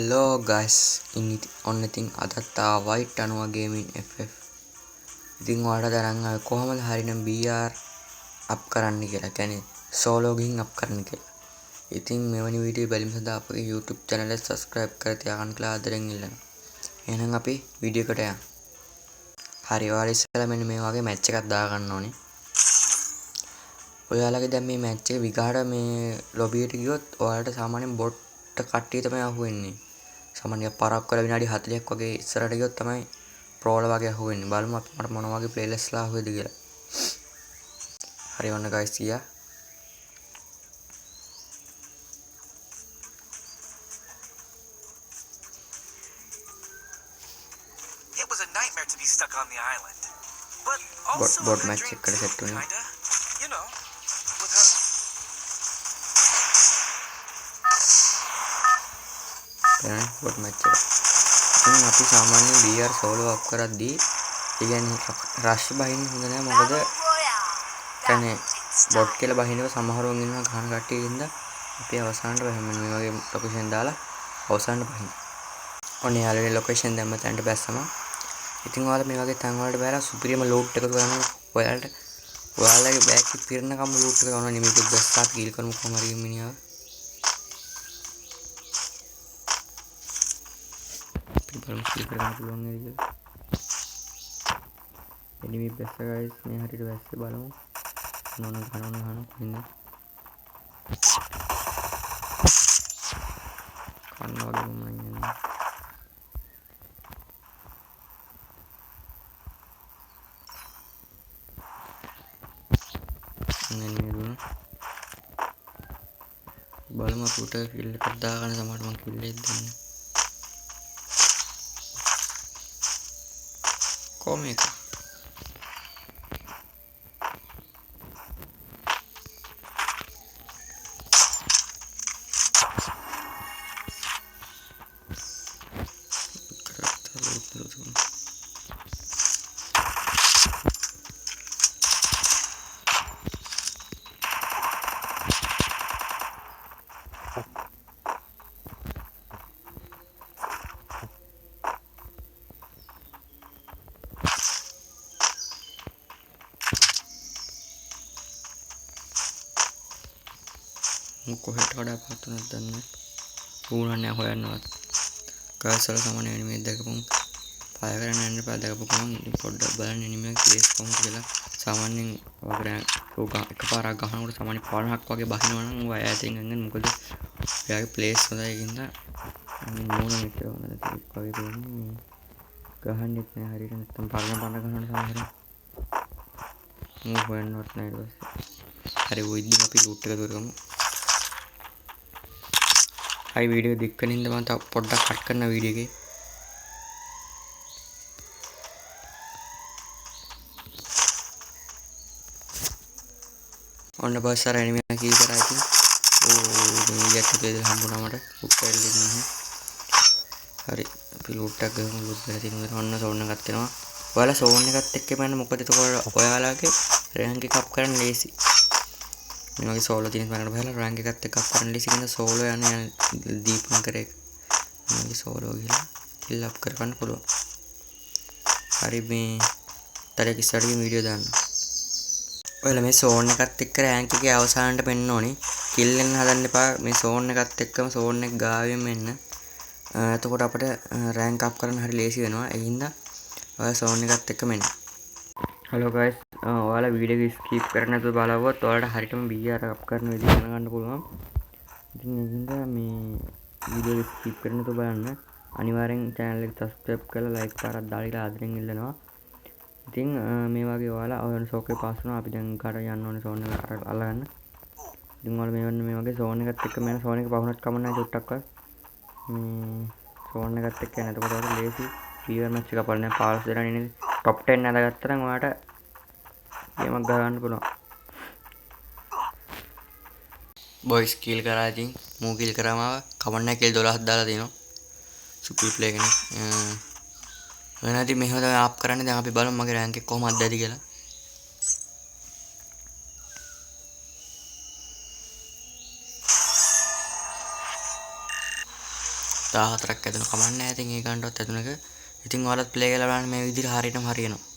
Hello guys, ඔන්න ඉතින් අදත් white අනුව gaming FF. ඉතින් ඔයාලට දැනන් කොහොමද හරිනම් BR අප් කරන්න කියලා. කියන්නේ solo ගිහින් අප් කරන්න කියලා. ඉතින් මෙවැනි වීඩියෝ බැලීම සඳහා අපගේ YouTube channel එක subscribe කර තියාගන්න කියලා ආදරෙන් ඉල්ලනවා. එහෙනම් අපි වීඩියෝ එකට යමු. හරි, ඔයාලා ඉස්සෙල්ලා මෙන්න මේ වගේ match එකක් දාගන්න ඕනේ. ඔයාලගේ දැන් මේ match එක විගහට මේ lobby එකට ගියොත් ඔයාලට සාමාන්‍යයෙන් bot කට්ටිය තමයි අහුවෙන්නේ. සාමාන්‍යයෙන් පරක් කරලා විනාඩි 40ක් වගේ ඉස්සරහට ගියොත් තමයි ප්‍රෝල වගේ අහුවෙන්නේ. බලමු අපි මට මොන වගේ ප්ලේලිස්ට් ලා අහුවේද කියලා. හරි ඔන්න guys ගියා. It was a nightmare to be stuck on the island. But also bot a match dream එකට set too, වෙනවා. kinda. You know, with her. දැන් bot match එක. ඉතින් අපි සාමාන්‍යයෙන් BR solo up කරද්දී ඒ කියන්නේ rush බහින්න හොඳ නැහැ. මොකද කියන්නේ bot කියලා බහිනව සමහරවල් ඉන්නවා ගහන කට්ටිය ඉඳලා අපි අවසානට බහින්න මේ වගේ location දාලා අවසානට බහින්න. ඔන්න යාළුවනේ location දැම්ම තැනට බැස්සම. ඉතින් ඔයාලා මේ වගේ තැන් වලට බැලලා සුපිරියම loot එකතු කරගන්න ඔයාලගේ බෑග් එක පිරෙනකම් loot එක කරනවා නෙමෙයි මේක බැස්සා kill කරමු කොහම හරි මිනිහා. බලමු kill කරගන්න පුළුවන් නේද කියලා. enemy බැස්සා guys මේ හරියට බැස්සේ බලමු. නෝන ගහන කොහෙන්ද? කන්න වගේ මම යන්නේ. බලමු අපුට කිල් එකක් දාගන්න සමහරට මම කිල් එකක් දෙන්න. කොහොම එක කොහෙට වඩා පහතුනක් දන්නේ ඌරන්නේ හොයන්නවත් ගාසල සමන එනිමේ දැකපුම් පාය කරන්න යන්න පාය දැකපු ගමන් පොඩ්ඩක් බලන්න එනිමේ ප්ලේස් කොහොමද කියලා සාමාන්‍යයෙන් වගේ එකපාරක් ගහනකොට සාමාන්‍ය 50ක් වගේ බහිනවා නම් ඔය ඈතින් ගන්න මොකද එයාගේ ප්ලේස් හොඳයි කියනද නෝන මෙතන හොඳයි වගේ දෙන්නේ ගහන්නෙත් නෑ හරියට නැත්තම් පරණ ගහන සමහර මූ හොයන්නවත් නෑ ඊට පස්සේ හරි ඔය ඉතින් අපි ලූට් එක දොරගමු. हाई वीडियो दिक्कनिंद मत पොඩ්ඩක් කට් කරන වීඩියෝ එකේ ඔන්න බස් අර එනිමි කී කරා ඉතින් ඕ මේ යට දෙද හම්බුණා මට උඩට ඉන්නේ හරි අපි ලූට් එකක් ගමු ලූට් කරලා තියෙනවා ඔන්න සෝන් එකක් තියෙනවා ඔයාලා සෝන් එකත් එක්ක යන්න මොකද එතකොට ඔයාලගේ රෑන්ක් එක අප් කරන්න ලේසි මේ වගේ සෝලෝ තියෙන බලන්න බහලා රෑන්ක් එකත් එක්ක අප් කරන්න ලේසි කියන සෝලෝ යන්නේ දීපන් කරේ මේ සෝලෝ ගිහලා කිල් අප් කරගන්න පුළුවන්. හරි මේ තරයක් ඉස්සරහින් වීඩියෝ දාන්න. ඔයාලා මේ සෝන් එකත් එක්ක රෑන්ක් එකේ අවසානට පෙන්න ඕනේ. කිල් වෙන්න හදන්න එපා. මේ සෝන් එකත් එක්කම සෝන් එක ගාවෙන් මෙන්න. එතකොට අපිට රෑන්ක් අප් කරන්න හරි ලේසි වෙනවා. ඒ හින්දා ඔයාලා සෝන් එකත් එක්ක මෙන්න. හලෝ ගයිස් ඔයාලා වීඩියෝ එක ස්කිප් කරන්න නැතුව බලවුවොත් ඔයාලට හරියටම BR අප් කරන විදිහ දැනගන්න පුළුවන්. ඉතින් ඒකින්ද මේ වීඩියෝ එක ස්කිප් කරන්න නැතුව බලන්න. අනිවාර්යෙන් channel එක subscribe කරලා like පාරක් දාලා ආදරෙන් ඉල්ලනවා. ඉතින් මේ වගේ ඔයාලා ඔයන ෂෝක් එක පාස් වුණා. අපි දැන් කාට යන්න ඕනේ සෝන් එක අල්ලගන්න. ඉතින් ඔයාලා මේ වගේ සෝන් එකත් එක්ක මම සෝන් එක පහුනත් කමක් නැහැ චුට්ටක්වත්. මේ සෝන් එකත් එක්ක යන එතකොට ඔයාලා ලේසි BR match එක බලන්න 15 දෙනා ඉන්නේ. top 10 නැදාගත්තා නම් ඔයාලට ගේමක් ගන්න පුළුවන්. බොයිස් කිල් කරා ඉතින් මූ කිල් කරාම කමන්න කිල් 12ක් දාලා තිනවා. සුපර් ප්ලේ කෙනෙක්. වෙනදී මෙහෙම තමයි ආප් කරන්නේ. දැන් අපි බලමු මගේ රෑන්ක් එක කොහොමද දැදි කියලා. 14ක් ඇතුණ කමන්නේ නැහැ. ඉතින් ඒ ගන්නවත් ඇතුණක. ඉතින් ඔයාලත් ප්ලේ කරලා බලන්න මේ විදිහට හරියටම හරියනවා.